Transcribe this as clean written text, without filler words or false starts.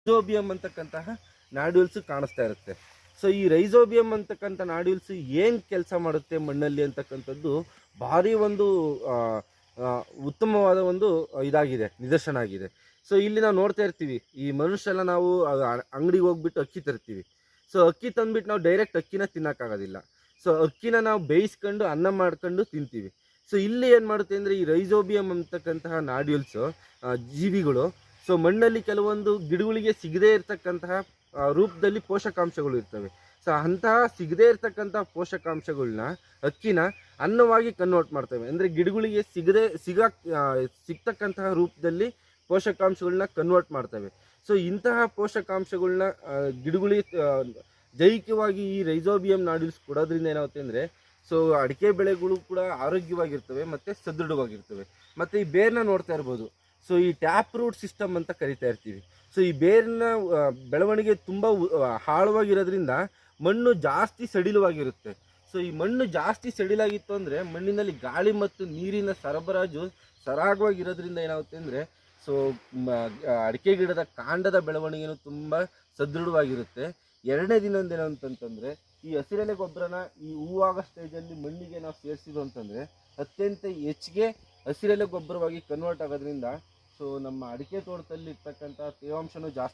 Rhizobium ಅಂತಕ್ಕಂತಹ nodules ಕಾಣಿಸ್ತಾ ಇರುತ್ತೆ. ಸೊ ಈ ರೈಜೋಬಿಯಂ ಅಂತಕ್ಕಂಥ ನಾಡ್ಯೂಲ್ಸ್ ಏನು ಕೆಲಸ ಮಾಡುತ್ತೆ ಮಣ್ಣಲ್ಲಿ ಅಂತಕ್ಕಂಥದ್ದು ಭಾರಿ ಒಂದು ಉತ್ತಮವಾದ ಒಂದು ಇದಾಗಿದೆ, ನಿದರ್ಶನ ಆಗಿದೆ. ಸೊ ಇಲ್ಲಿ ನಾವು ನೋಡ್ತಾ ಇರ್ತೀವಿ, ಈ ಮನುಷ್ಯೆಲ್ಲ ನಾವು ಅಂಗಡಿಗೆ ಹೋಗ್ಬಿಟ್ಟು ಅಕ್ಕಿ ತರ್ತೀವಿ. ಸೊ ಅಕ್ಕಿ ತಂದ್ಬಿಟ್ಟು ನಾವು ಡೈರೆಕ್ಟ್ ಅಕ್ಕಿನ ತಿನ್ನೋಕ್ಕಾಗೋದಿಲ್ಲ. ಸೊ ಅಕ್ಕಿನ ನಾವು ಬೇಯಿಸ್ಕೊಂಡು ಅನ್ನ ಮಾಡ್ಕೊಂಡು ತಿಂತೀವಿ. ಸೊ ಇಲ್ಲಿ ಏನು ಮಾಡುತ್ತೆ ಅಂದರೆ ಈ ರೈಜೋಬಿಯಂ ಅಂತಕ್ಕಂತಹ ನಾಡ್ಯೂಲ್ಸು ಜೀವಿಗಳು ಸೊ ಮಣ್ಣಲ್ಲಿ ಕೆಲವೊಂದು ಗಿಡಗಳಿಗೆ ಸಿಗದೇ ಇರತಕ್ಕಂತಹ ರೂಪದಲ್ಲಿ ಪೋಷಕಾಂಶಗಳು ಇರ್ತವೆ. ಸೊ ಅಂತಹ ಸಿಗದೇ ಇರತಕ್ಕಂಥ ಪೋಷಕಾಂಶಗಳನ್ನ ಅಕ್ಕಿನ ಅನ್ನವಾಗಿ ಕನ್ವರ್ಟ್ ಮಾಡ್ತವೆ. ಅಂದರೆ ಗಿಡಗಳಿಗೆ ಸಿಗ್ತಕ್ಕಂತಹ ರೂಪದಲ್ಲಿ ಪೋಷಕಾಂಶಗಳನ್ನ ಕನ್ವರ್ಟ್ ಮಾಡ್ತವೆ. ಸೊ ಇಂತಹ ಪೋಷಕಾಂಶಗಳನ್ನ ಗಿಡಗಳಿಗೆ ಜೈವಿಕವಾಗಿ ಈ ರೈಜೋಬಿಯಂ ನಾಡ್ಯೂಲ್ಸ್ ಕೊಡೋದ್ರಿಂದ ಏನಾಗುತ್ತೆ ಅಂದರೆ ಸೊ ಅಡಿಕೆ ಬೆಳೆಗಳು ಕೂಡ ಆರೋಗ್ಯವಾಗಿರ್ತವೆ ಮತ್ತು ಸದೃಢವಾಗಿರ್ತವೆ. ಮತ್ತು ಈ ಬೇರ್ನ ನೋಡ್ತಾ ಇರ್ಬೋದು. ಸೊ ಈ ಟ್ಯಾಪ್ ರೂಟ್ ಸಿಸ್ಟಮ್ ಅಂತ ಕರಿತಾ ಇರ್ತೀವಿ. ಸೊ ಈ ಬೇರಿನ ಬೆಳವಣಿಗೆ ತುಂಬ ಆಳವಾಗಿರೋದ್ರಿಂದ ಮಣ್ಣು ಜಾಸ್ತಿ ಸಡಿಲವಾಗಿರುತ್ತೆ. ಸೊ ಈ ಮಣ್ಣು ಜಾಸ್ತಿ ಸಡಿಲಾಗಿತ್ತು ಅಂದರೆ ಮಣ್ಣಿನಲ್ಲಿ ಗಾಳಿ ಮತ್ತು ನೀರಿನ ಸರಬರಾಜು ಸರಾಗವಾಗಿರೋದ್ರಿಂದ ಏನಾಗುತ್ತೆ ಅಂದರೆ ಸೊ ಅಡಿಕೆ ಗಿಡದ ಕಾಂಡದ ಬೆಳವಣಿಗೆನೂ ತುಂಬ ಸದೃಢವಾಗಿರುತ್ತೆ. ಎರಡನೇ ದಿನೊಂದೇನು ಅಂತಂತಂದರೆ ಈ ಹಸಿರೆಲೆ ಗೊಬ್ಬರನ ಈ ಹೂವಾಗೋ ಸ್ಟೇಜಲ್ಲಿ ಮಣ್ಣಿಗೆ ನಾವು ಸೇರಿಸಿದ್ವು ಅಂತಂದರೆ ಅತ್ಯಂತ ಹೆಚ್ಚಿಗೆ ಹಸಿರೆಲೆ ಗೊಬ್ಬರವಾಗಿ ಕನ್ವರ್ಟ್ ಆಗೋದ್ರಿಂದ ಸೊ ನಮ್ಮ ಅಡಿಕೆ ತೋಟದಲ್ಲಿ ಇರ್ತಕ್ಕಂಥ ತೇವಾಂಶನೂ ಜಾಸ್ತಿ